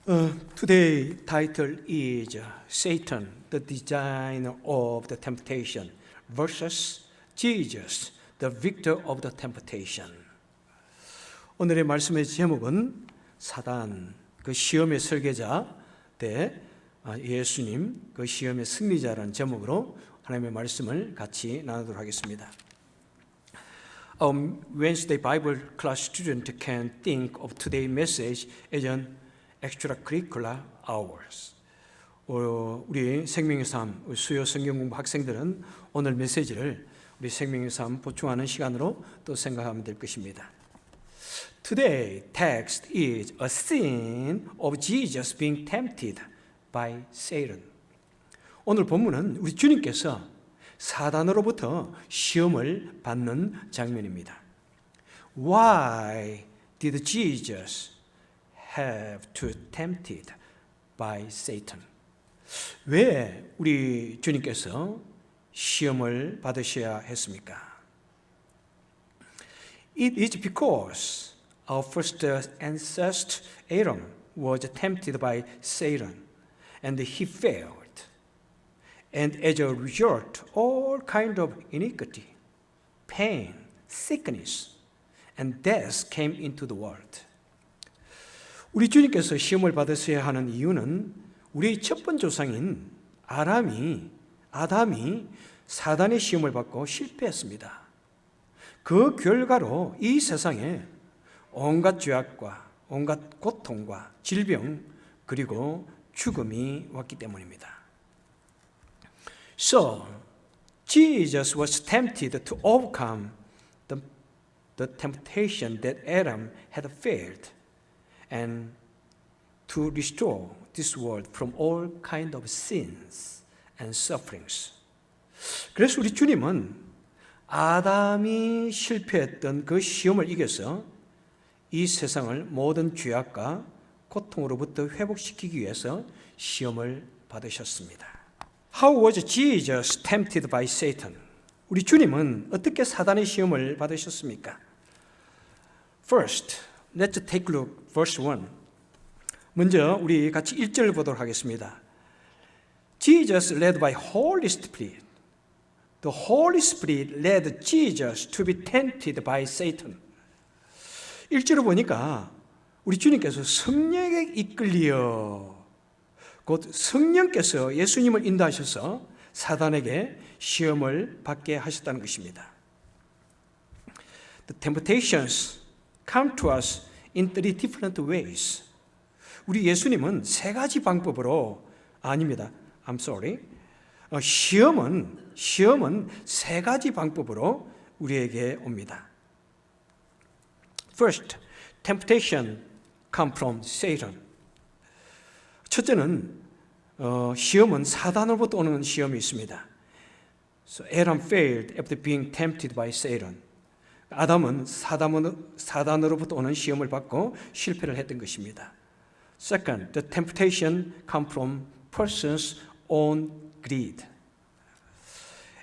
Today title is Satan, the designer of the temptation versus Jesus, the victor of the temptation. 오늘의 말씀의 제목은 사단, 그 시험의 설계자 대 예수님, 그 시험의 승리자라는 제목으로 하나님의 말씀을 같이 나누도록 하겠습니다. Wednesday Bible class student can think of today's message as an extracurricular hours. 우리 생명의 삶 수요 성경 공부 학생들은 오늘 메시지를 우리 생명의 삶 보충하는 시간으로 또 생각하면 될 것입니다. Today text is a scene of Jesus being tempted by Satan. 오늘 본문은 우리 주님께서 사단으로부터 시험을 받는 장면입니다. Why did Jesus have to tempted by Satan? 왜 우리 주님께서 시험을 받으셔야 했습니까? It is because our first ancestor Adam was tempted by Satan and he failed. And as a result, all kind of iniquity, pain, sickness, and death came into the world. 우리 주님께서 시험을 받으셔야 하는 이유는 우리의 첫 번째 조상인 아담이 사단의 시험을 받고 실패했습니다. 그 결과로 이 세상에 온갖 죄악과 온갖 고통과 질병 그리고 죽음이 왔기 때문입니다. So, Jesus was tempted to overcome the temptation that Adam had failed and to restore this world from all kind of sins and sufferings. 그래서 우리 주님은 아담이 실패했던 그 시험을 이겨서 이 세상을 모든 죄악과 고통으로부터 회복시키기 위해서 시험을 받으셨습니다. How was Jesus tempted by Satan? 우리 주님은 어떻게 사단의 시험을 받으셨습니까? First, let's take a look verse 1. 먼저 우리 같이 1절을 보도록 하겠습니다. Jesus led by Holy Spirit. The Holy Spirit led Jesus to be tempted by Satan. 1절을 보니까 우리 주님께서 성령에 이끌려 곧 성령께서 예수님을 인도하셔서 사단에게 시험을 받게 하셨다는 것입니다. The temptations come to us in three different ways. 우리 예수님은 세 가지 방법으로 아닙니다. I'm sorry. 시험은 세 가지 방법으로 우리에게 옵니다. First, temptation come from Satan. 첫째는 시험은 사단으로부터 오는 시험이 있습니다. So Adam failed after being tempted by Satan. 아담은 사단으로부터 오는 시험을 받고 실패를 했던 것입니다. Second, the temptation come from person's own greed.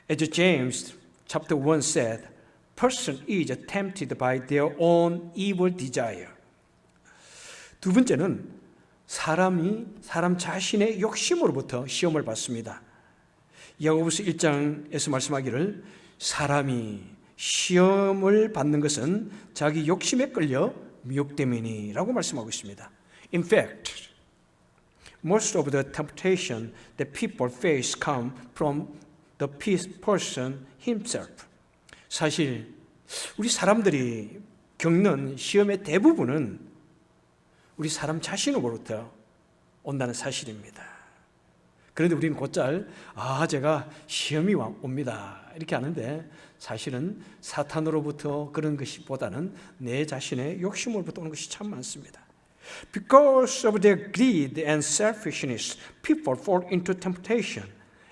As James chapter 1 said, person is tempted by their own evil desire. 두 번째는 사람 자신의 욕심으로부터 시험을 받습니다. 야고보서 1장에서 말씀하기를 사람이 시험을 받는 것은 자기 욕심에 끌려 미혹됨이니라고 말씀하고 있습니다. In fact, most of the temptation that people face come from the person himself. 사실 우리 사람들이 겪는 시험의 대부분은 우리 사람 자신으로부터 온다는 사실입니다. 그런데 우리는 곧잘 제가 시험이 옵니다 이렇게 하는데 사실은 사탄으로부터 그런 것보다는 내 자신의 욕심으로부터 오는 것이 참 많습니다. Because of their greed and selfishness, people fall into temptation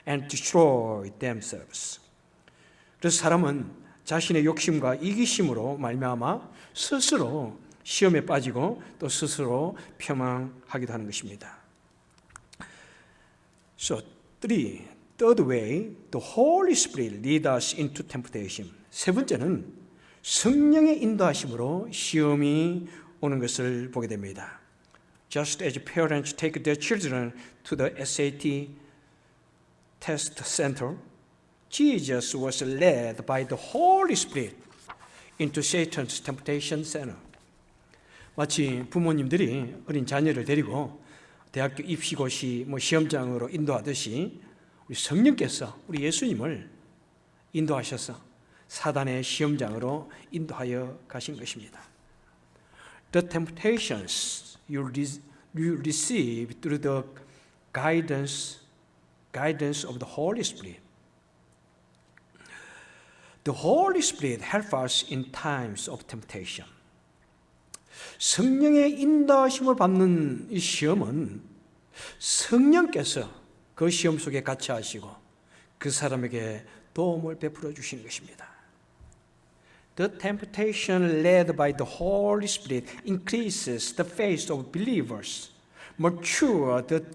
and destroy themselves. 그래서 사람은 자신의 욕심과 이기심으로 말미암아 스스로 시험에 빠지고 또 스스로 폐망하기도 하는 것입니다. So, third way, the Holy Spirit leads us into temptation. 세 번째는 성령의 인도하심으로 시험이 오는 것을 보게 됩니다. Just as parents take their children to the SAT test center, Jesus was led by the Holy Spirit into Satan's temptation center. 마치 부모님들이 어린 자녀를 데리고 대학교 입시고시 시험장으로 인도하듯이 우리 성령께서 우리 예수님을 인도하셔서 사단의 시험장으로 인도하여 가신 것입니다. The temptations you receive through the guidance of the Holy Spirit. The Holy Spirit helps us in times of temptation. 성령의 인도하심을 받는 이 시험은 성령께서 그 시험 속에 같이 하시고 그 사람에게 도움을 베풀어 주시는 것입니다. The temptation led by the Holy Spirit increases the faith of believers, mature the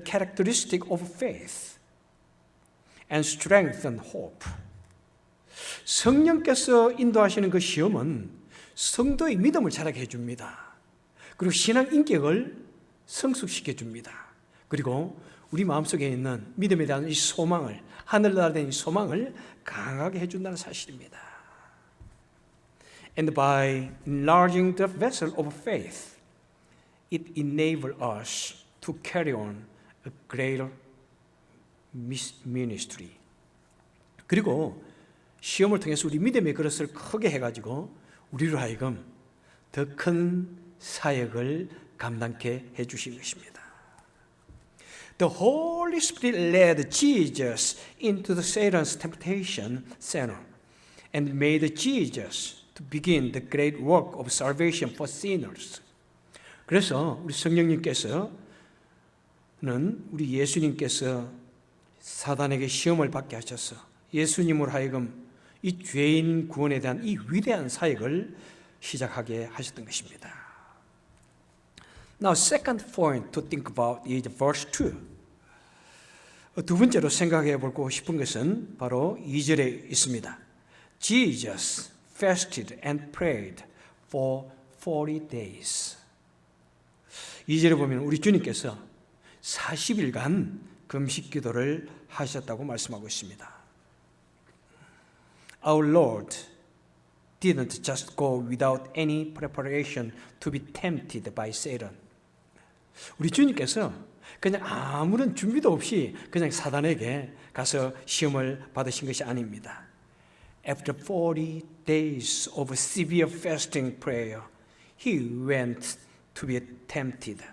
characteristic of faith, and strengthen hope. 성령께서 인도하시는 그 시험은 성도의 믿음을 자라게 해줍니다. 그리고 신앙 인격을 성숙시켜 줍니다. 그리고 우리 마음속에 있는 믿음에 대한 이 소망을, 하늘나라에 대한 이 소망을 강하게 해준다는 사실입니다. And by enlarging the vessel of faith, it enables us to carry on a greater ministry. 그리고 시험을 통해서 우리 믿음의 그릇을 크게 해가지고 우리로 하여금 더 큰 사역을 감당케 해주신 것입니다. The Holy Spirit led Jesus into the Satan's temptation center and made Jesus to begin the great work of salvation for sinners. 그래서 우리 성령님께서는 우리 예수님께서 사단에게 시험을 받게 하셔서 예수님으로 하여금 이 죄인 구원에 대한 이 위대한 사역을 시작하게 하셨던 것입니다. Now, second point to think about is verse 2. 두 번째로 생각해 보고 싶은 것은 바로 2절에 있습니다. Jesus fasted and prayed for 40 days. 2절에 보면 우리 주님께서 40일간 금식 기도를 하셨다고 말씀하고 있습니다. Our Lord didn't just go without any preparation to be tempted by Satan. 우리 주님께서 그냥 아무런 준비도 없이 그냥 사단에게 가서 시험을 받으신 것이 아닙니다. After 40 days of severe fasting prayer, he went to be tempted.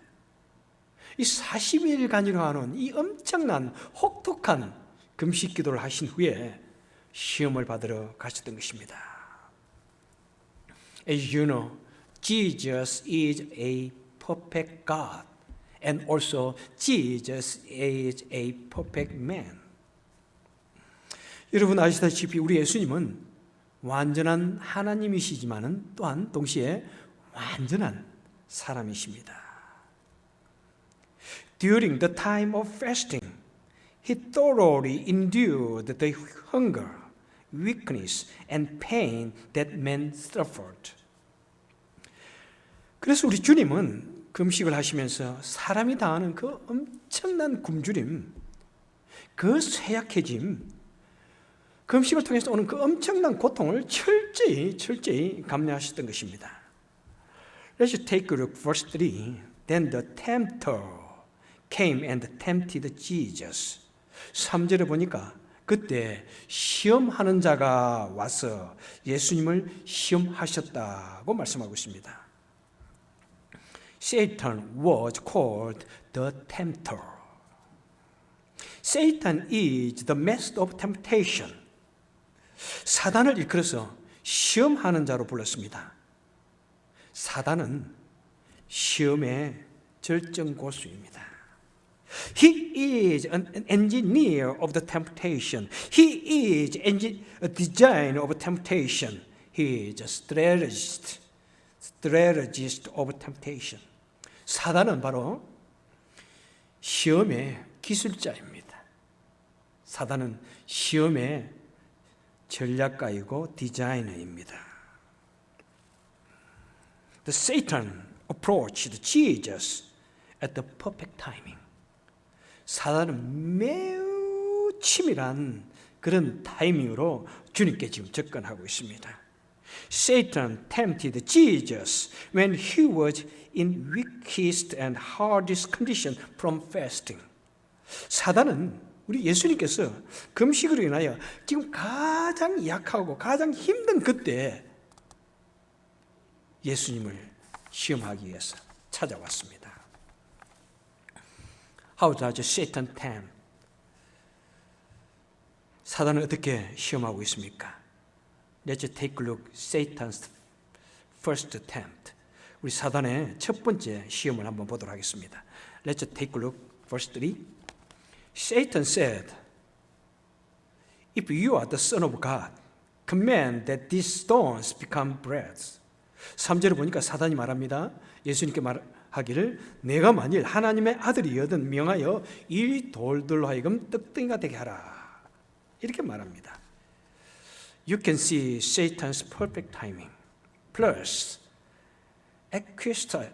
이 40일간이로 하는 이 엄청난 혹독한 금식 기도를 하신 후에 시험을 받으러 가셨던 것입니다. As you know, Jesus is a perfect God, and also Jesus is a perfect man. 여러분 아시다시피 우리 예수님은 완전한 하나님이시지만은 또한 동시에 완전한 사람이십니다. During the time of fasting, he thoroughly endured the hunger, weakness, and pain that men suffered. 그래서 우리 주님은 금식을 하시면서 사람이 당하는 그 엄청난 굶주림, 그 쇠약해짐, 금식을 통해서 오는 그 엄청난 고통을 철저히 감내하셨던 것입니다. Let's take a look, verse 3. Then the tempter came and tempted Jesus. 3절에 보니까 그때 시험하는 자가 와서 예수님을 시험하셨다고 말씀하고 있습니다. Satan was called the tempter. Satan is the master of temptation. 사단을 일컬어서 시험하는 자로 불렀습니다. 사단은 시험의 절정 고수입니다. He is an engineer of the temptation. He is a designer of temptation. He is a strategist of temptation. 사단은 바로 시험의 기술자입니다. 사단은 시험의 전략가이고 디자이너입니다. The Satan approached Jesus at the perfect timing. 사단은 매우 치밀한 그런 타이밍으로 주님께 지금 접근하고 있습니다. Satan tempted Jesus when he was in weakest and hardest condition from fasting. 사단은 우리 예수님께서 금식으로 인하여 지금 가장 약하고 가장 힘든 그때 예수님을 시험하기 위해서 찾아왔습니다. How does Satan tempt? 사단은 어떻게 시험하고 있습니까? Let's take a look at Satan's first attempt. 우리 사단의 첫 번째 시험을 한번 보도록 하겠습니다. Let's take a look, verse 3. Satan said, If you are the Son of God, command that these stones become bread. 3절을 보니까 사단이 말합니다. 예수님께 말하기를 내가 만일 하나님의 아들이거든 명하여 이 돌들로 하여금 떡덩이가 되게 하라. 이렇게 말합니다. You can see Satan's perfect timing plus acquisted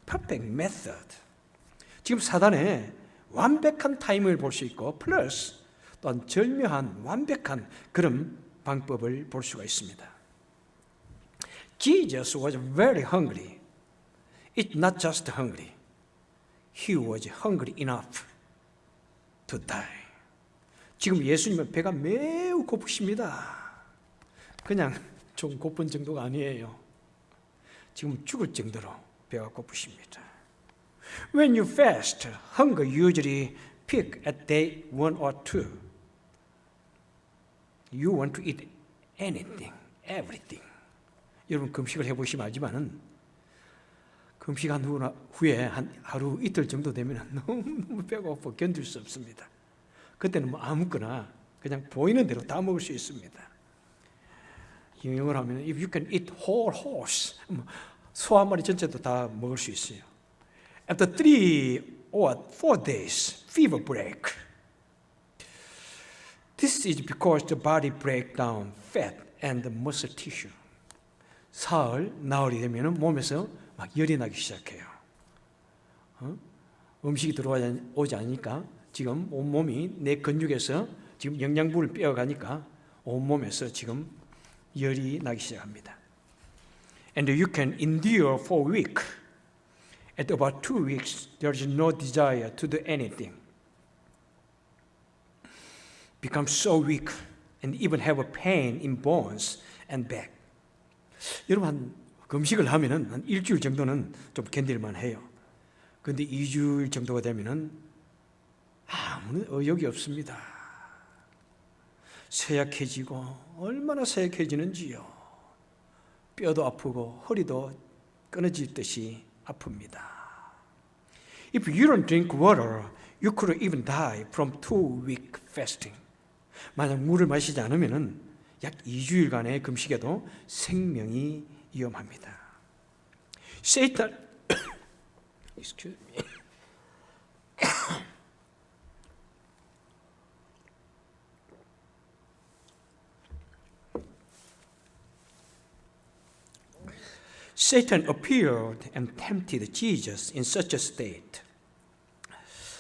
perfect method. 지금 사단의 완벽한 타이밍을 볼 수 있고 플러스 또한 절묘한 완벽한 그런 방법을 볼 수가 있습니다. Jesus was very hungry. It's not just hungry. He was hungry enough to die. 지금 예수님은 배가 매우 고프십니다. 그냥 좀 고픈 정도가 아니에요. 지금 죽을 정도로 배가 고프십니다. When you fast, hunger usually peak at day 1 or 2. You want to eat anything, everything. 여러분 금식을 해보시면 알지만은 금식한 후에 한 하루 이틀 정도 되면 너무 배가 고파 견딜 수 없습니다. 그때는 뭐 아무거나 그냥 보이는 대로 다 먹을 수 있습니다. 영어로 하면 if you can eat whole horse, 소 한 마리 전체도 다 먹을 수 있어요. After 3 or 4 days, fever break. This is because the body breaks down fat and the muscle tissue. 사흘, 나흘이 되면 몸에서 막 열이 나기 시작해요. 음식이 들어오지 않으니까 지금 온몸이 내 근육에서 지금 영양분을 빼어가니까 온몸에서 지금 열이 나기 시작합니다. And you can endure for a week. At about 2 weeks, there is no desire to do anything. Become so weak and even have a pain in bones and back. 여러분 한 금식을 하면은 한 일주일 정도는 좀 견딜만 해요. 그런데 2주일 정도가 되면은 아무런 의욕이 없습니다. 쇠약해지고 얼마나 쇠약해지는지요. 뼈도 아프고 허리도 끊어질 아픕니다. If you don't drink water, you could even die from 2-week fasting. 만약 물을 마시지 않으면은 약 2주일간의 금식에도 생명이 위험합니다. Satan, excuse me. Satan appeared and tempted Jesus in such a state.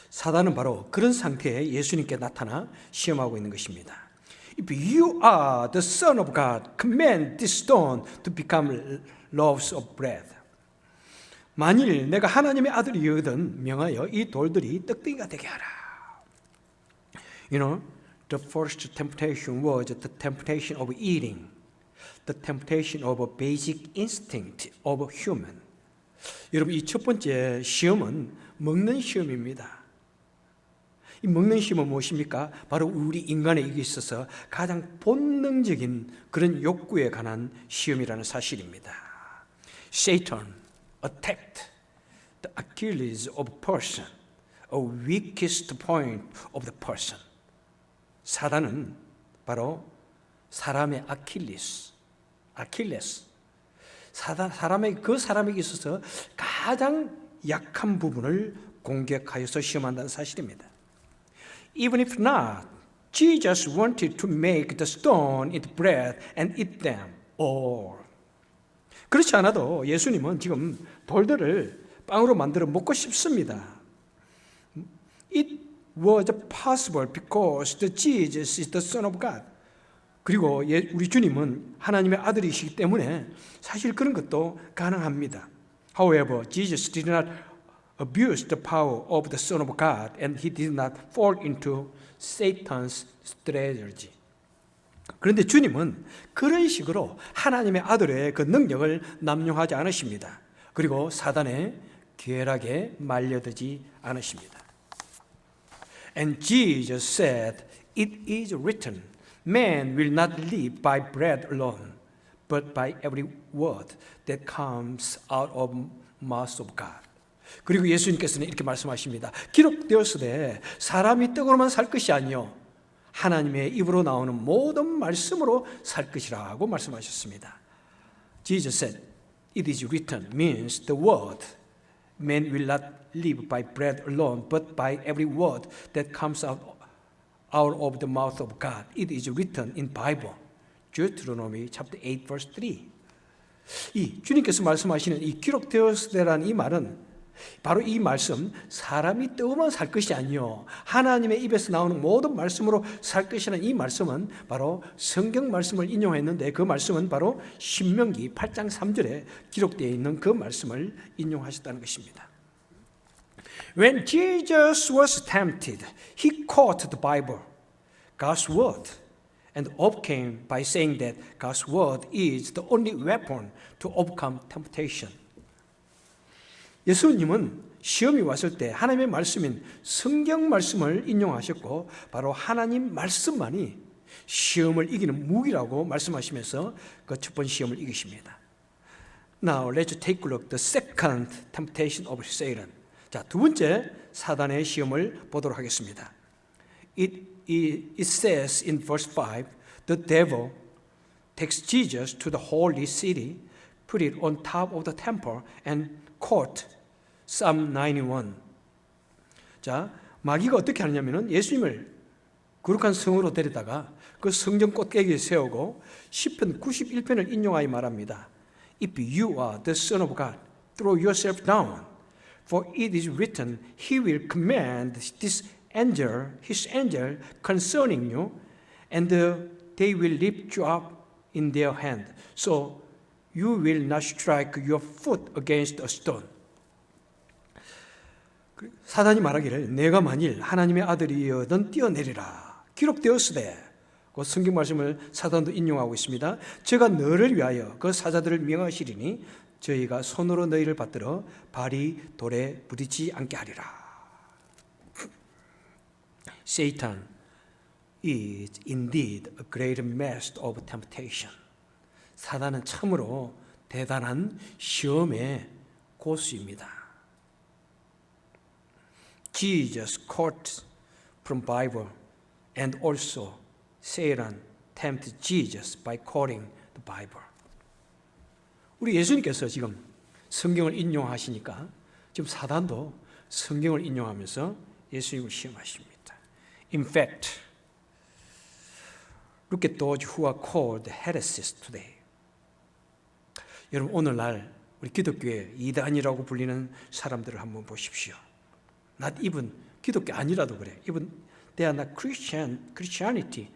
사단은 바로 그런 상태에 예수님께 나타나 시험하고 있는 것입니다. If you are the Son of God, command this stone to become loaves of bread. 만일 내가 하나님의 아들이거든 명하여 이 돌들이 떡덩이가 되게 하라. You know, the first temptation was the temptation of eating. The temptation of a basic instinct of human. 여러분 이 첫 번째 시험은 먹는 시험입니다. 이 먹는 시험은 무엇입니까? 바로 우리 인간에게 있어서 가장 본능적인 그런 욕구에 관한 시험이라는 사실입니다. Satan attacked the Achilles of a person, a weakest point of the person. 사단은 바로 사람의 아킬레스, 그 사람에게 있어서 가장 약한 부분을 공격하여서 시험한다는 사실입니다. Even if not, Jesus wanted to make the stone into bread and eat them all. 그렇지 않아도 예수님은 지금 돌들을 빵으로 만들어 먹고 싶습니다. It was possible because the Jesus is the Son of God. 그리고 우리 주님은 하나님의 아들이시기 때문에 사실 그런 것도 가능합니다. However, Jesus did not abuse the power of the Son of God and he did not fall into Satan's strategy. 그런데 주님은 그런 식으로 하나님의 아들의 그 능력을 남용하지 않으십니다. 그리고 사단의 괴락에 말려들지 않으십니다. And Jesus said, "It is written, man will not live by bread alone, but by every word that comes out of mouth of God." 그리고 예수님께서는 이렇게 말씀하십니다. 기록되었으되 사람이 떡으로만 살 것이 아니요 하나님의 입으로 나오는 모든 말씀으로 살 것이라고 말씀하셨습니다. Jesus said, "It is written" means the word. Man will not live by bread alone, but by every word that comes out of the mouth of God. It is written in Bible. Deuteronomy chapter 8 verse 3. 이 주님께서 말씀하시는 이 기록되었으라는 이 말은 바로 이 말씀, 사람이 떡으로만 살 것이 아니요 하나님의 입에서 나오는 모든 말씀으로 살 것이라는 이 말씀은 바로 성경 말씀을 인용했는데 그 말씀은 바로 신명기 8장 3절에 기록되어 있는 그 말씀을 인용하셨다는 것입니다. When Jesus was tempted, he quoted the Bible, God's word, and overcame by saying that God's word is the only weapon to overcome temptation. 예수님은 시험이 왔을 때 하나님의 말씀인 성경 말씀을 인용하셨고 바로 하나님 말씀만이 시험을 이기는 무기라고 말씀하시면서 그 첫 번째 시험을 이기십니다. Now let's take a look at the second temptation of Satan. 자, 두 번째 사단의 시험을 보도록 하겠습니다. It says in verse 5, the devil takes Jesus to the holy city, put it on top of the temple, and quote Psalm 91. 자, 마귀가 어떻게 하느냐면은 예수님을 거룩한 성으로 데려다가 그 성전 꼭대기에 세우고 시편 91편을 인용하여 말합니다. If you are the Son of God, throw yourself down, for it is written, He will command his angel concerning you, and they will lift you up in their hand, so you will not strike your foot against a stone. 사단이 말하기를 내가 만일 하나님의 아들이여든 뛰어내리라 기록되었으되 그 성경 말씀을 사단도 인용하고 있습니다. 제가 너를 위하여 그 사자들을 명하시리니 저희가 손으로 너희를 받들어 발이 돌에 부딪히지 않게 하리라. Satan is indeed a great master of temptation. 사단은 참으로 대단한 시험의 고수입니다. Jesus quotes from Bible and also Satan tempted Jesus by quoting the Bible. 우리 예수님께서 지금 성경을 인용하시니까 지금 사단도 성경을 인용하면서 예수님을 시험하십니다. In fact, look at those who are called heresies today. 여러분 오늘날 우리 기독교의 이단이라고 불리는 사람들을 한번 보십시오. Not even 기독교 아니라도 그래. Even they are not Christianity.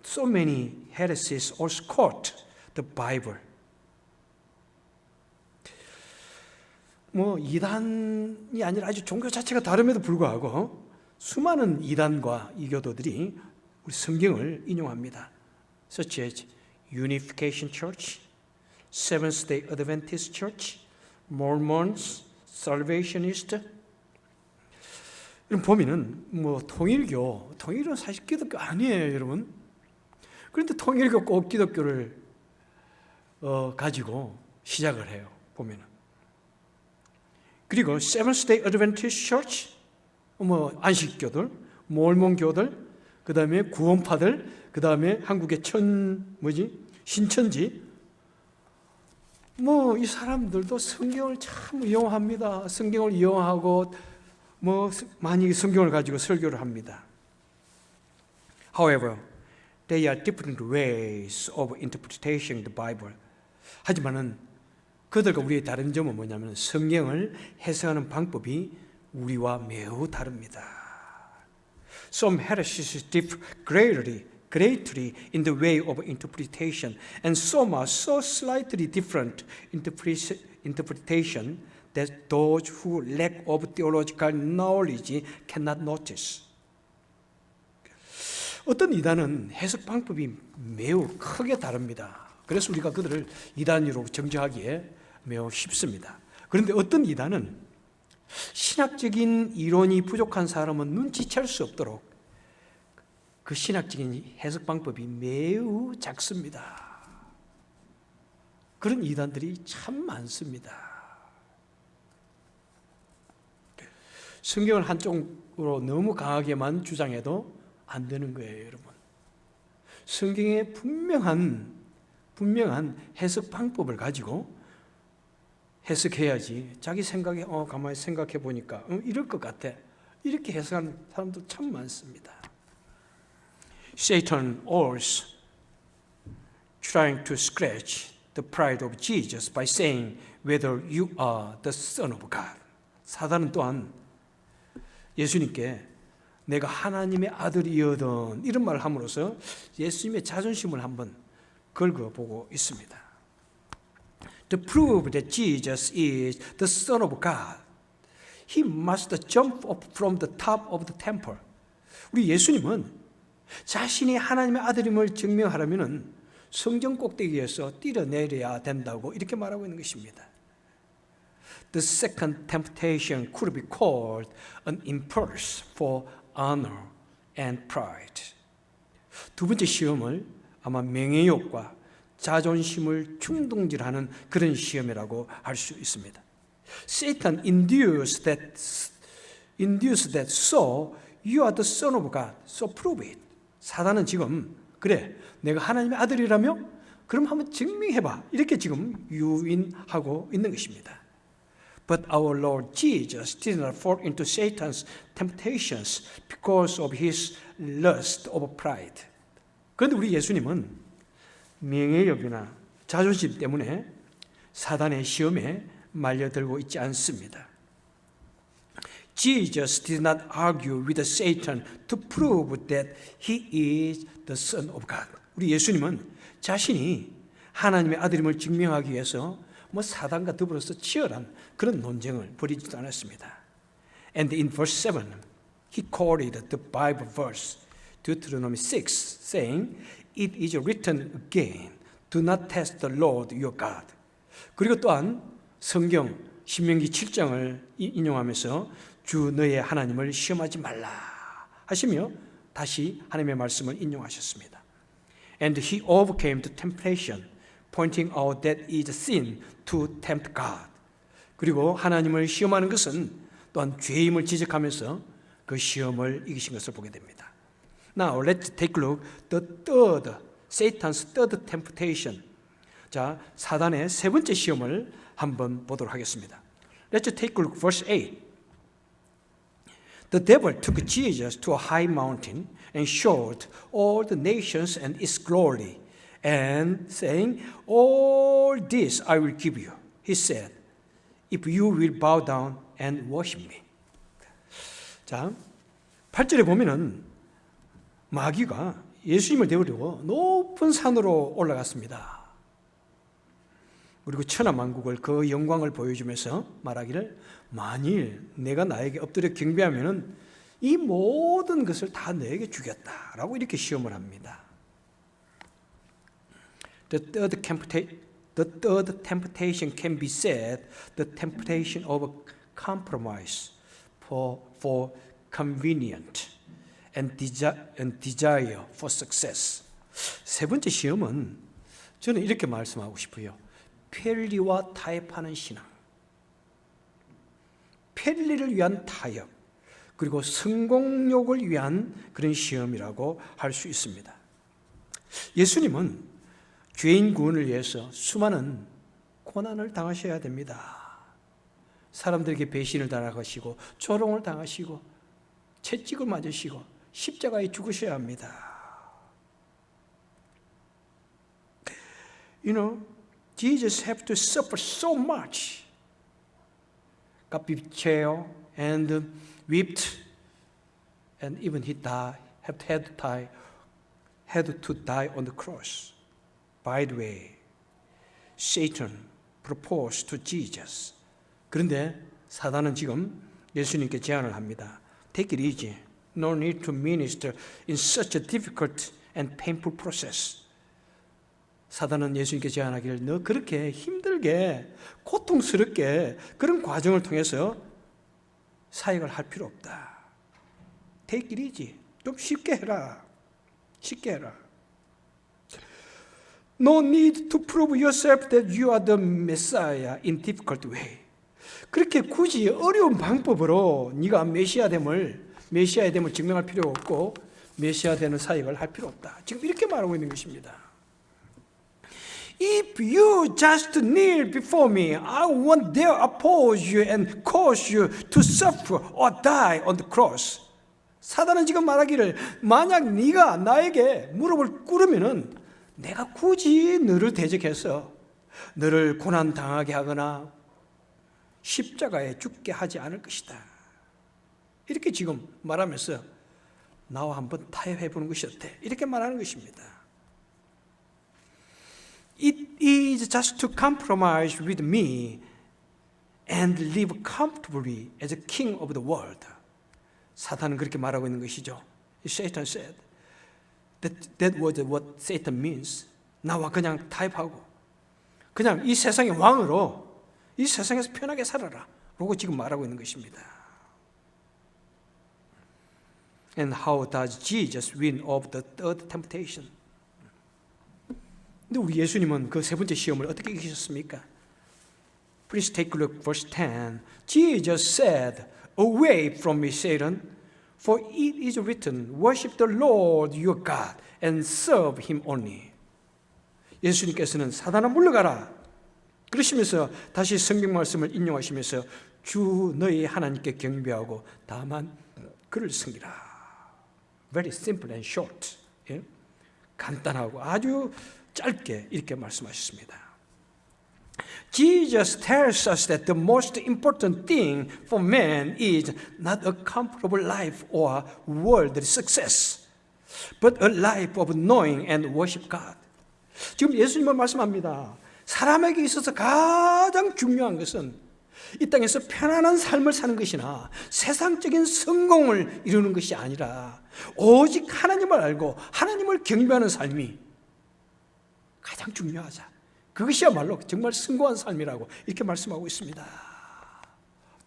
So many heresies also quote the Bible. 뭐 이단이 아니라 아주 종교 자체가 다름에도 불구하고 수많은 이단과 이교도들이 우리 성경을 인용합니다. Such as Unification Church, Seventh-day Adventist Church, Mormons, Salvationist. 이런 보면은 뭐 통일교는 사실 기독교 아니에요, 여러분. 그런데 통일교 꼭 기독교를 가지고 시작을 해요, 보면은. 그리고 Seventh-day Adventist Church, 뭐 안식교들, 몰몬교들, 그 다음에 구원파들, 그 다음에 한국의 신천지. 뭐 이 사람들도 성경을 참 이용합니다. 성경을 이용하고 뭐 많이 성경을 가지고 설교를 합니다. However, there are different ways of interpreting the Bible. 하지만은 그들과 우리의 다른 점은 뭐냐면 성경을 해석하는 방법이 우리와 매우 다릅니다. Some heresies differ greatly in the way of interpretation, and some are so slightly different interpretation that those who lack of theological knowledge cannot notice. 어떤 이단은 해석 방법이 매우 크게 다릅니다. 그래서 우리가 그들을 이단으로 정죄하기에 매우 쉽습니다. 그런데 어떤 이단은 신학적인 이론이 부족한 사람은 눈치챌 수 없도록 그 신학적인 해석 방법이 매우 작습니다. 그런 이단들이 참 많습니다. 성경을 한쪽으로 너무 강하게만 주장해도 안 되는 거예요, 여러분. 성경에 분명한 해석 방법을 가지고 해석해야지 자기 생각에 가만히 생각해 보니까 이럴 것 같아. 이렇게 해석하는 사람도 참 많습니다. Satan always trying to scratch the pride of Jesus by saying whether you are the Son of God. 사단은 또한 예수님께 내가 하나님의 아들이여든 이런 말을 함으로써 예수님의 자존심을 한번 긁어보고 있습니다. To prove that Jesus is the Son of God, He must jump up from the top of the temple. 우리 예수님은 자신이 하나님의 아들임을 증명하려면 성전 꼭대기에서 뛰어내려야 된다고 이렇게 말하고 있는 것입니다. The second temptation could be called an impulse for honor and pride. 두 번째 시험을 아마 명예욕과 자존심을 충동질하는 그런 시험이라고 할 수 있습니다. Satan induced that so you are the Son of God, so prove it. 사단은 지금 그래 내가 하나님의 아들이라며? 그럼 한번 증명해봐. 이렇게 지금 유인하고 있는 것입니다. But our Lord Jesus did not fall into Satan's temptations because of his lust of pride. 그런데 우리 예수님은 명예욕이나 자존심 때문에 사단의 시험에 말려들고 있지 않습니다. Jesus did not argue with Satan to prove that he is the Son of God. 우리 예수님은 자신이 하나님의 아들임을 증명하기 위해서 사단과 더불어서 치열한 그런 논쟁을 벌이지도 않았습니다. And in verse 7, he quoted the Bible verse, Deuteronomy 6, saying, It is written again, do not test the Lord your God. 그리고 또한 성경 신명기 7장을 인용하면서 주 너의 하나님을 시험하지 말라 하시며 다시 하나님의 말씀을 인용하셨습니다. And he overcame the temptation, pointing out that it is sin to tempt God. 그리고 하나님을 시험하는 것은 또한 죄임을 지적하면서 그 시험을 이기신 것을 보게 됩니다. Now let's take a look Satan's third temptation. 자, 사단의 세 번째 시험을 한번 보도록 하겠습니다. Let's take a look verse 8. The devil took Jesus to a high mountain and showed all the nations and its glory. And saying, all this I will give you. He said, if you will bow down and worship me. 자, 8절에 보면은 마귀가 예수님을 데리고 높은 산으로 올라갔습니다. 그리고 천하만국을 그 영광을 보여주면서 말하기를 만일 내가 나에게 엎드려 경배하면은 이 모든 것을 다 너에게 주겠다라고 이렇게 시험을 합니다. The third temptation can be said the temptation of compromise for convenient and desire for success. 세 번째 시험은 저는 이렇게 말씀하고 싶어요. 편리와 타협하는 신앙. 편리를 위한 타협, 그리고 성공욕을 위한 그런 시험이라고 할 수 있습니다. 예수님은 죄인 구원을 위해서 수많은 고난을 당하셔야 됩니다. 사람들에게 배신을 당하시고 조롱을 당하시고 채찍을 맞으시고 십자가에 죽으셔야 합니다. Jesus had to suffer so much. got betrayed and whipped, and even he died, had to die on the cross. By the way, Satan proposed to Jesus. 그런데 사단은 지금 예수님께 제안을 합니다. Take it easy. No need to minister in such a difficult and painful process. 사단은 예수님께 제안하기를 너 그렇게 힘들게 고통스럽게 그런 과정을 통해서 사역을 할 필요 없다. Take it easy. 좀 쉽게 해라. 쉽게 해라. No need to prove yourself that you are the Messiah in difficult way. 그렇게 굳이 어려운 방법으로 네가 메시아의 됨을 증명할 필요 없고 메시아 되는 사역을 할 필요 없다. 지금 이렇게 말하고 있는 것입니다. If you just kneel before me, I won't dare oppose you and cause you to suffer or die on the cross. 사단은 지금 말하기를 만약 네가 나에게 무릎을 꿇으면은 내가 굳이 너를 대적해서 너를 고난 당하게 하거나 십자가에 죽게 하지 않을 것이다. 이렇게 지금 말하면서 나와 한번 타협해 보는 것이 어때? 이렇게 말하는 것입니다. It is just to compromise with me and live comfortably as a king of the world. 사탄은 그렇게 말하고 있는 것이죠. Satan said that was what Satan means. 나와 그냥 타협하고 그냥 이 세상의 왕으로 이 세상에서 편하게 살아라 라고 지금 말하고 있는 것입니다. And how does Jesus win over the third temptation? 근데 우리 예수님은 그 세 번째 시험을 어떻게 이기셨습니까? Please take a look, verse 10. Jesus said, Away from me, Satan, for it is written, Worship the Lord your God and serve Him only. 예수님께서는 사단아 물러가라. 그러시면서 다시 성경 말씀을 인용하시면서 주 너희 하나님께 경배하고 다만 그를 섬기라. Very simple and short. 예? 간단하고 아주 짧게 이렇게 말씀하셨습니다. Jesus tells us that the most important thing for man is not a comfortable life or worldly success, but a life of knowing and worship God. 지금 예수님은 말씀합니다. 사람에게 있어서 가장 중요한 것은 이 땅에서 편안한 삶을 사는 것이나 세상적인 성공을 이루는 것이 아니라 오직 하나님을 알고 하나님을 경배하는 삶이 가장 중요하자. 그것이야말로 정말 성공한 삶이라고 이렇게 말씀하고 있습니다.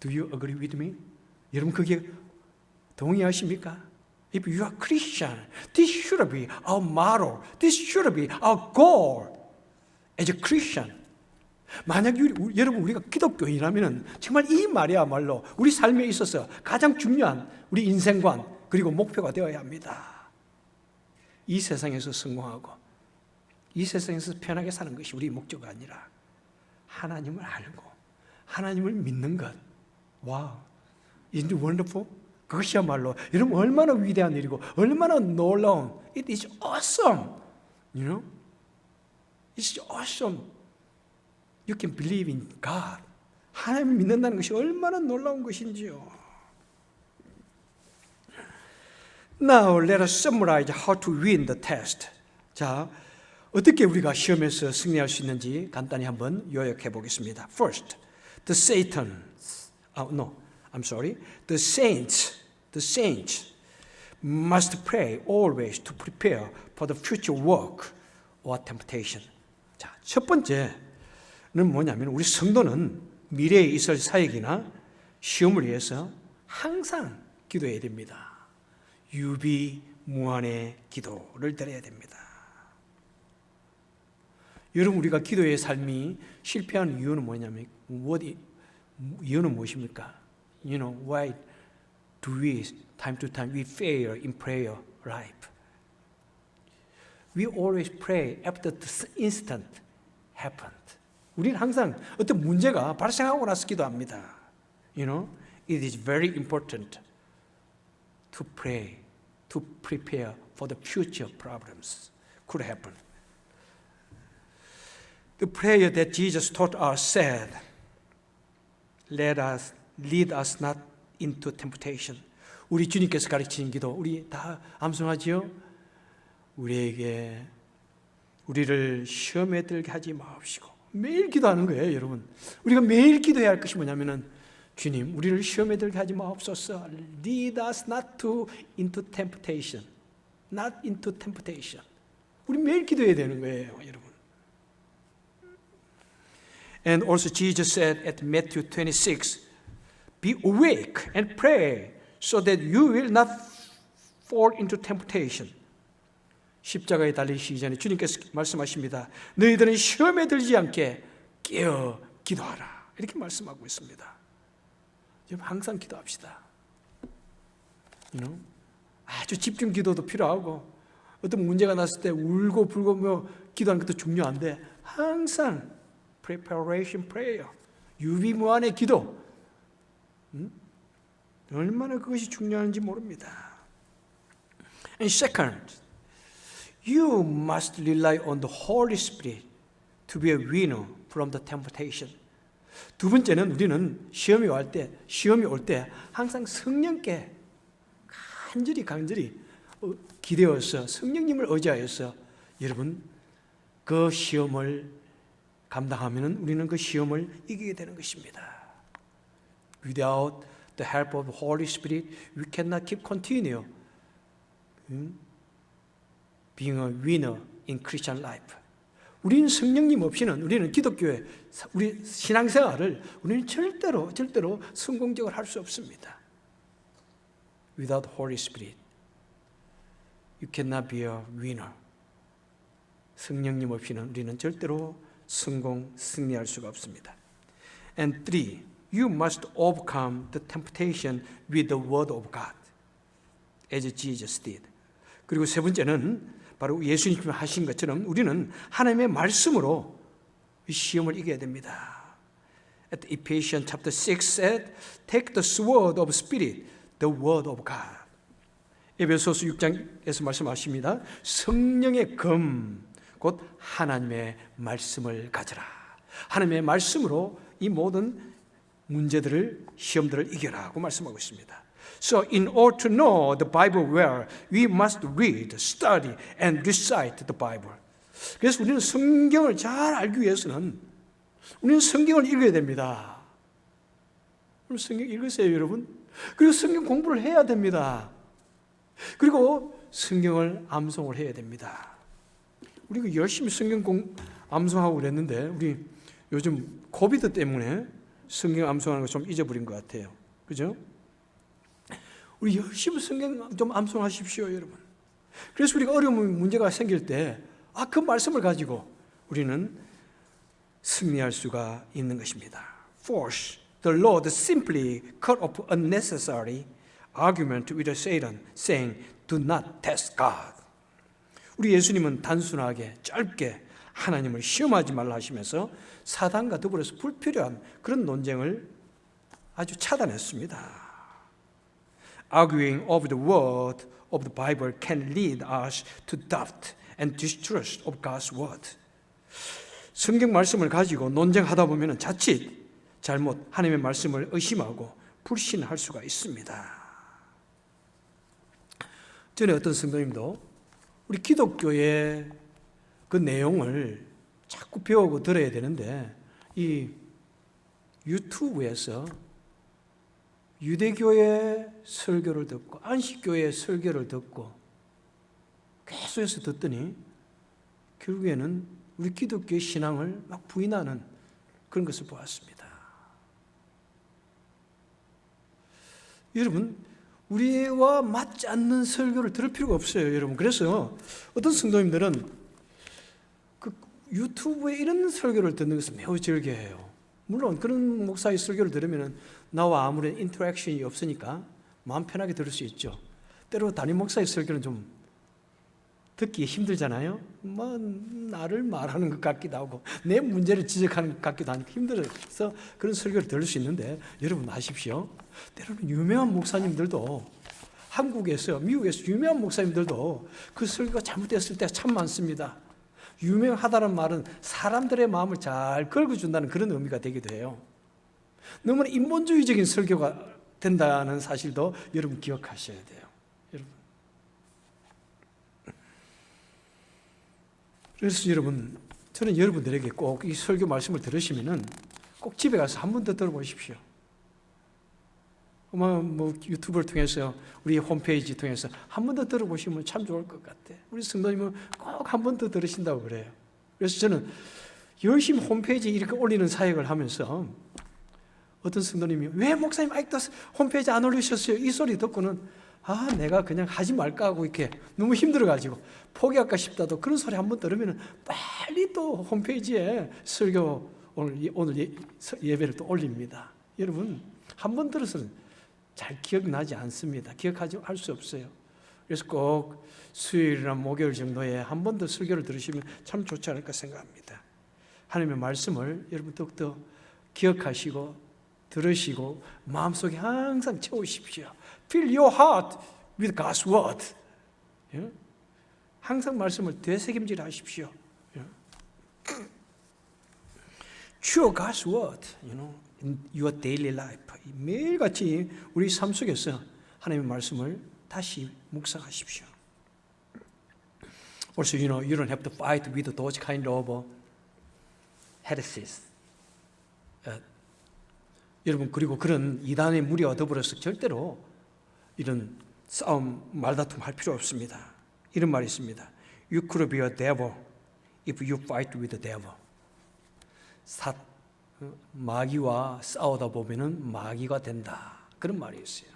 Do you agree with me? 여러분 거기에 동의하십니까? If you are Christian, this should be our motto. This should be our goal as a Christian. 만약 여러분 우리가 기독교인이라면 정말 이 말이야말로 우리 삶에 있어서 가장 중요한 우리 인생관 그리고 목표가 되어야 합니다. 이 세상에서 성공하고 이 세상에서 편하게 사는 것이 우리 목표가 아니라 하나님을 알고 하나님을 믿는 것. 와우, isn't it wonderful? 그것이야말로 여러분 얼마나 위대한 일이고 얼마나 놀라운. It is awesome. You know? It's awesome. You can believe in God. 하나님을 믿는다는 것이 얼마나 놀라운 것인지요. Now let us summarize how to win the test. 자, 어떻게 우리가 시험에서 승리할 수 있는지 간단히 한번 요약해 보겠습니다. First, the saints must pray always to prepare for the future work or temptation. 자, 첫 번째는 뭐냐면 우리 성도는 미래에 있을 사역이나 시험을 위해서 항상 기도해야 됩니다. 유비무환의 기도를 드려야 됩니다. 여러분 우리가 기도의 삶이 실패하는 이유는 뭐냐면 이유는 무엇입니까? You know why do we time to time we fail in prayer life? We always pray after the instant happened. 우리는 항상 어떤 문제가 발생하고 나서 기도합니다. You know, it is very important to pray, to prepare for the future problems could happen. The prayer that Jesus taught us said, lead us not into temptation. 우리 주님께서 가르치는 기도 우리 다 암송하지요? 우리를 시험에 들게 하지 마옵시고. 매일 기도하는 거예요, 여러분. 우리가 매일 기도해야 할 것이 뭐냐면은 주님, 우리를 시험에 들게 하지 마옵소서. Lead us not into temptation. Not into temptation. 우리 매일 기도해야 되는 거예요, 여러분. And also Jesus said at Matthew 26, be awake and pray so that you will not fall into temptation. 십자가에 달리시기 전에 주님께서 말씀하십니다. 너희들은 시험에 들지 않게 깨어 기도하라. 이렇게 말씀하고 있습니다. 항상 기도합시다. 아주 집중 기도도 필요하고 어떤 문제가 났을 때 울고 불고 기도하는 것도 중요한데 항상 preparation prayer, 유비무환의 기도, 얼마나 그것이 중요한지 모릅니다. And second, you must rely on the Holy Spirit to be a winner from the temptation. 두 번째는 우리는 시험이 올 때 항상 성령께 간절히 기대어서 성령님을 의지하여서 여러분 그 시험을 감당하면 우리는 그 시험을 이기게 되는 것입니다. Without the help of the Holy Spirit, we cannot keep continue being a winner in Christian life. 우리는 성령님 없이는 우리는 기독교의 우리 신앙생활을 우리는 절대로 성공적으로 할 수 없습니다. Without Holy Spirit, you cannot be a winner. 성령님 없이는 우리는 절대로 승리할 수가 없습니다. And three, you must overcome the temptation with the word of God, as Jesus did. 그리고 세 번째는 바로 예수님이 하신 것처럼 우리는 하나님의 말씀으로 이 시험을 이겨야 됩니다. At Ephesians chapter 6 said, take the sword of spirit, the word of God. 에베소서 6장에서 말씀하십니다. 성령의 검, 곧 하나님의 말씀을 가져라. 하나님의 말씀으로 이 모든 문제들을, 시험들을 이겨라고 말씀하고 있습니다. So in order to know the Bible well, we must read, study, and recite the Bible. 그래서 우리는 성경을 잘 알기 위해서는 우리는 성경을 읽어야 됩니다. 성경 읽으세요, 여러분. 그리고 성경 공부를 해야 됩니다. 그리고 성경을 암송을 해야 됩니다. 우리가 열심히 성경 암송하고 그랬는데 우리 요즘 코비드 때문에 성경 암송하는 거 좀 잊어버린 것 같아요. 그죠? 우리 열심히 성경 좀 암송하십시오, 여러분. 그래서 우리가 어려운 문제가 생길 때 그 말씀을 가지고 우리는 승리할 수가 있는 것입니다. Fourth, the Lord simply cut off unnecessary argument with Satan, saying, "Do not test God." 우리 예수님은 단순하게 짧게 하나님을 시험하지 말라 하시면서 사단과 더불어서 불필요한 그런 논쟁을 아주 차단했습니다. Arguing over the word of the Bible can lead us to doubt and distrust of God's word. 성경 말씀을 가지고 논쟁하다 보면 자칫 잘못 하나님의 말씀을 의심하고 불신할 수가 있습니다. 전에 어떤 성도님도 우리 기독교의 그 내용을 자꾸 배우고 들어야 되는데 이 유튜브에서 유대교의 설교를 듣고 안식교의 설교를 듣고 계속해서 듣더니 결국에는 우리 기독교의 신앙을 막 부인하는 그런 것을 보았습니다. 여러분, 우리와 맞지 않는 설교를 들을 필요가 없어요, 여러분. 그래서 어떤 성도님들은 그 유튜브에 이런 설교를 듣는 것을 매우 즐겨해요. 물론 그런 목사의 설교를 들으면 나와 아무런 인터랙션이 없으니까 마음 편하게 들을 수 있죠. 때로 담임 목사의 설교는 좀 듣기 힘들잖아요. 나를 말하는 것 같기도 하고 내 문제를 지적하는 것 같기도 하니까 힘들어서 그런 설교를 들을 수 있는데 여러분 아십시오. 때로는 유명한 목사님들도 한국에서 미국에서 유명한 목사님들도 그 설교가 잘못됐을 때가 참 많습니다. 유명하다는 말은 사람들의 마음을 잘 긁어준다는 그런 의미가 되기도 해요. 너무나 인본주의적인 설교가 된다는 사실도 여러분 기억하셔야 돼요. 여러분. 그래서 여러분, 저는 여러분들에게 꼭 이 설교 말씀을 들으시면은 꼭 집에 가서 한 번 더 들어보십시오. 뭐 유튜브를 통해서 우리 홈페이지 통해서 한 번 더 들어보시면 참 좋을 것 같아. 우리 성도님은 꼭 한 번 더 들으신다고 그래요. 그래서 저는 열심히 홈페이지에 이렇게 올리는 사역을 하면서 어떤 성도님이 왜 목사님 아직도 홈페이지 안 올리셨어요? 이 소리 듣고는 내가 그냥 하지 말까 하고 이렇게 너무 힘들어가지고 포기할까 싶다도 그런 소리 한 번 들으면 빨리 또 홈페이지에 설교 오늘 예배를 또 올립니다. 여러분 한 번 들어서는 잘 기억나지 않습니다. 기억하지 할 수 없어요. 그래서 꼭 수요일이나 목요일 정도에 한 번 더 설교를 들으시면 참 좋지 않을까 생각합니다. 하나님의 말씀을 여러분 더욱더 기억하시고 들으시고 마음속에 항상 채우십시오. Fill your heart with God's word. 항상 말씀을 되새김질 하십시오. Chew God's word, in your daily life. 매일같이 우리 삶 속에서 하나님의 말씀을 다시 묵상하십시오. Also, you don't have to fight with those kind of heresies. 여러분 그리고 그런 이단의 무리와 더불어서 절대로 이런 싸움, 말다툼 할 필요 없습니다. 이런 말이 있습니다. You could be a devil if you fight with the devil. 마귀와 싸우다 보면은 마귀가 된다. 그런 말이 있어요.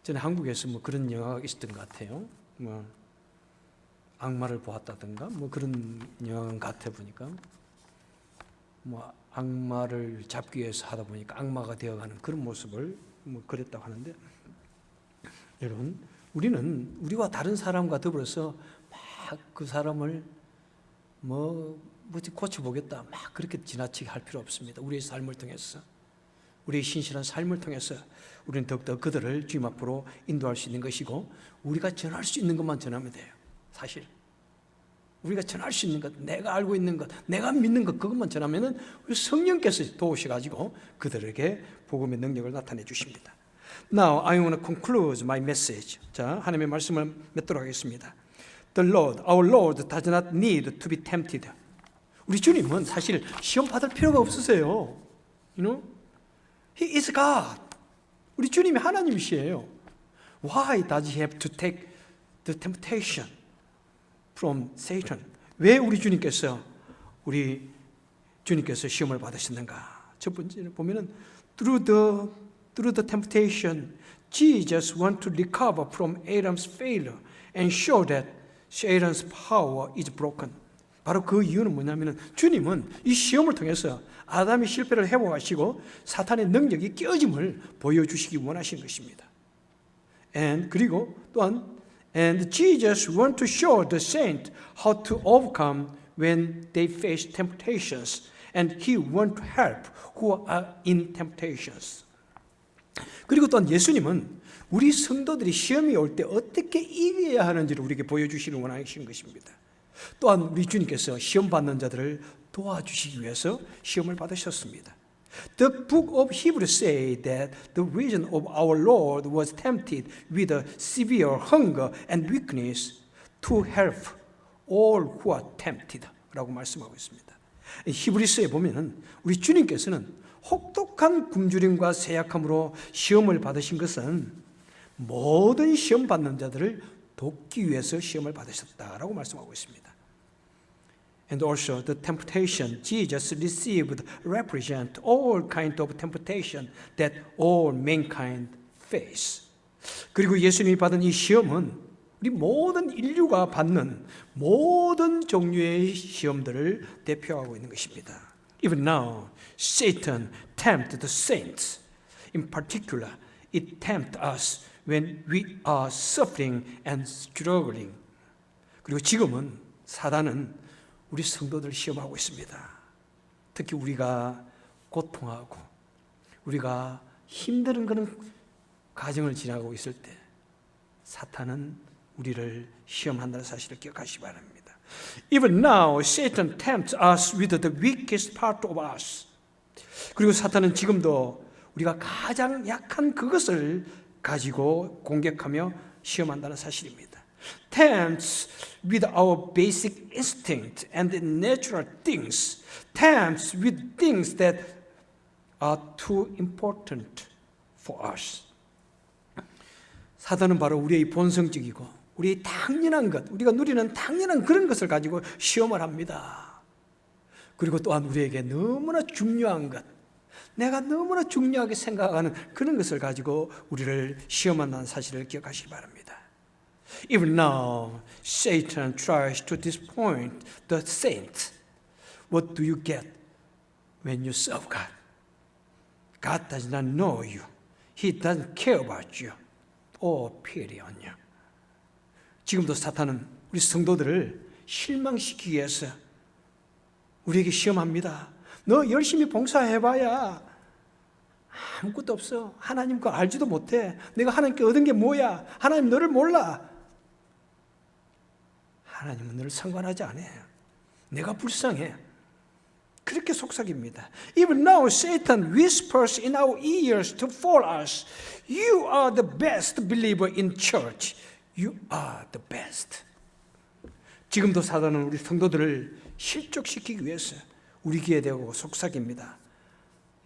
저는 한국에서 뭐 그런 영화가 있었던 것 같아요. 뭐 악마를 보았다든가 뭐 그런 영화 같아 보니까 뭐 악마를 잡기 위해서 하다 보니까 악마가 되어가는 그런 모습을 뭐 그랬다고 하는데, 여러분 우리는 우리와 다른 사람과 더불어서 막 그 사람을 뭐지 고쳐보겠다 막 그렇게 지나치게 할 필요 없습니다. 우리의 삶을 통해서, 우리의 신실한 삶을 통해서 우리는 더욱더 그들을 주님 앞으로 인도할 수 있는 것이고, 우리가 전할 수 있는 것만 전하면 돼요. 사실 우리가 전할 수 있는 것, 내가 알고 있는 것, 내가 믿는 것, 그것만 전하면은 우리 성령께서 도우셔가지고 그들에게 복음의 능력을 나타내 주십니다. Now I want to conclude my message. 자, 하나님의 말씀을 맺도록 하겠습니다. The Lord, our Lord does not need to be tempted. 우리 주님은 사실 시험 받을 필요가 없으세요. He is God. 우리 주님이 하나님이시에요. Why does he have to take the temptation from Satan? 왜 우리 주님께서 시험을 받으셨는가? 첫 번째는 보면은 through the temptation, Jesus want to recover from Adam's failure and show that Satan's power is broken. 바로 그 이유는 뭐냐면은 주님은 이 시험을 통해서 아담의 실패를 회복하시고 사탄의 능력이 깨어짐을 보여주시기 원하신 것입니다. 그리고 또한 And Jesus want to show the saint how to overcome when they face temptations, and He want to help who are in temptations. 그리고 또한 예수님은 우리 성도들이 시험이 올 때 어떻게 이겨야 하는지를 우리에게 보여주시는 원하신 것입니다. 또한 우리 주님께서 시험 받는 자들을 도와주시기 위해서 시험을 받으셨습니다. The book of Hebrews say that the reason of our Lord was tempted with a severe hunger and weakness to help all who are tempted 라고 말씀하고 있습니다. 히브리서에 보면은 우리 주님께서는 혹독한 굶주림과 쇠약함으로 시험을 받으신 것은 모든 시험 받는 자들을 돕기 위해서 시험을 받으셨다라고 말씀하고 있습니다. And also the temptation Jesus received represent all kind of temptation that all mankind face. 그리고 예수님이 받은 이 시험은 우리 모든 인류가 받는 모든 종류의 시험들을 대표하고 있는 것입니다. Even now, Satan tempts the saints. In particular, it tempts us when we are suffering and struggling. 그리고 지금은 사단은 우리 성도들 시험하고 있습니다. 특히 우리가 고통하고 우리가 힘든 그런 과정을 지나고 있을 때 사탄은 우리를 시험한다는 사실을 기억하시기 바랍니다. Even now, Satan tempts us with the weakest part of us. 그리고 사탄은 지금도 우리가 가장 약한 그것을 가지고 공격하며 시험한다는 사실입니다. Tempts with our basic instinct and natural things. Tempts with things that are too important for us. 사단은 바로 우리의 본성적이고 우리의 당연한 것, 우리가 누리는 당연한 그런 것을 가지고 시험을 합니다. 그리고 또한 우리에게 너무나 중요한 것, 내가 너무나 중요하게 생각하는 그런 것을 가지고 우리를 시험한다는 사실을 기억하시기 바랍니다. Even now, Satan tries to disappoint the saint. What do you get when you serve God? God does not know you. He doesn't care about you. Oh, pity on you. 지금도 사탄은 우리 성도들을 실망시키기 위해서 우리에게 시험합니다. 너 열심히 봉사해봐야 아무것도 없어. 하나님 거 알지도 못해. 내가 하나님께 얻은 게 뭐야? 하나님 너를 몰라. 하나님은 너를 상관하지 않아. 내가 불쌍해. 그렇게 속삭입니다. Even now Satan whispers in our ears to fool us. You are the best believer in church. You are the best. 지금도 사단은 우리 성도들을 실족시키기 위해서 우리 귀에 대고 속삭입니다.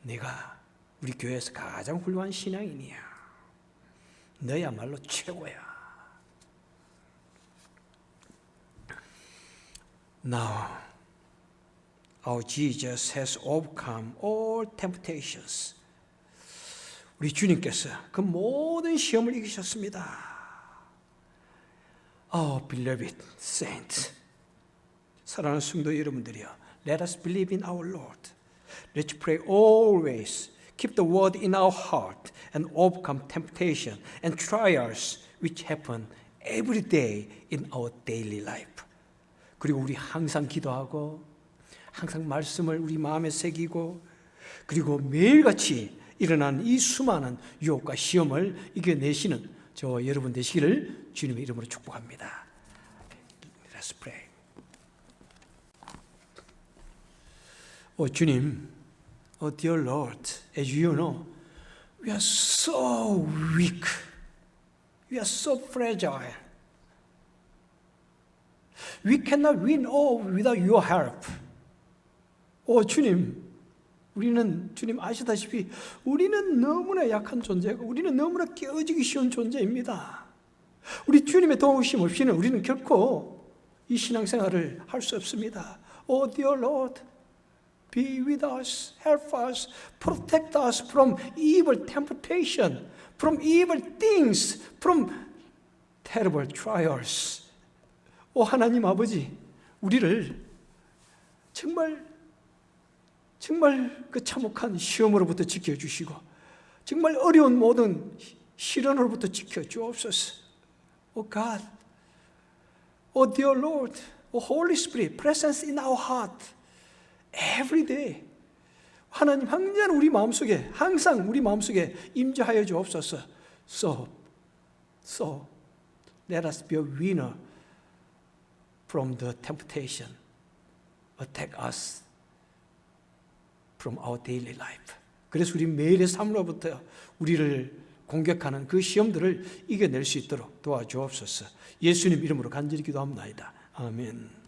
내가 우리 교회에서 가장 훌륭한 신앙인이야. 너야말로 최고야. Now, our Jesus has overcome all temptations. 우리 주님께서 그 모든 시험을 이기셨습니다. Oh, beloved saints, 사랑하는 성도 여러분들이여, let us believe in our Lord. Let's pray always. Keep the word in our heart and overcome temptation and trials which happen every day in our daily life. 그리고 우리 항상 기도하고 항상 말씀을 우리 마음에 새기고 그리고 매일같이 일어난 이 수많은 유혹과 시험을 이겨내시는 저 여러분 되시기를 주님의 이름으로 축복합니다. Let's pray. 주님, dear Lord, as you know, we are so weak. We are so fragile. We cannot win all without your help. 주님, 우리는 주님 아시다시피 우리는 너무나 약한 존재고 우리는 너무나 깨어지기 쉬운 존재입니다. 우리 주님의 도우심 없이는 우리는 결코 이 신앙생활을 할 수 없습니다. Oh dear Lord, be with us, help us, protect us from evil temptation, from evil things, from terrible trials. 하나님 아버지, 우리를 정말 그 참혹한 시험으로부터 지켜주시고 정말 어려운 모든 시련으로부터 지켜주옵소서. God, dear Lord, Holy Spirit, presence in our heart every day. 하나님 항상 우리 마음속에 임재하여 주옵소서. So let us be a winner from the temptation attack us from our daily life. 그래서 우리 매일의 삶으로부터 우리를 공격하는 그 시험들을 이겨낼 수 있도록 도와주옵소서. 예수님 이름으로 간절히 기도합니다. 아멘.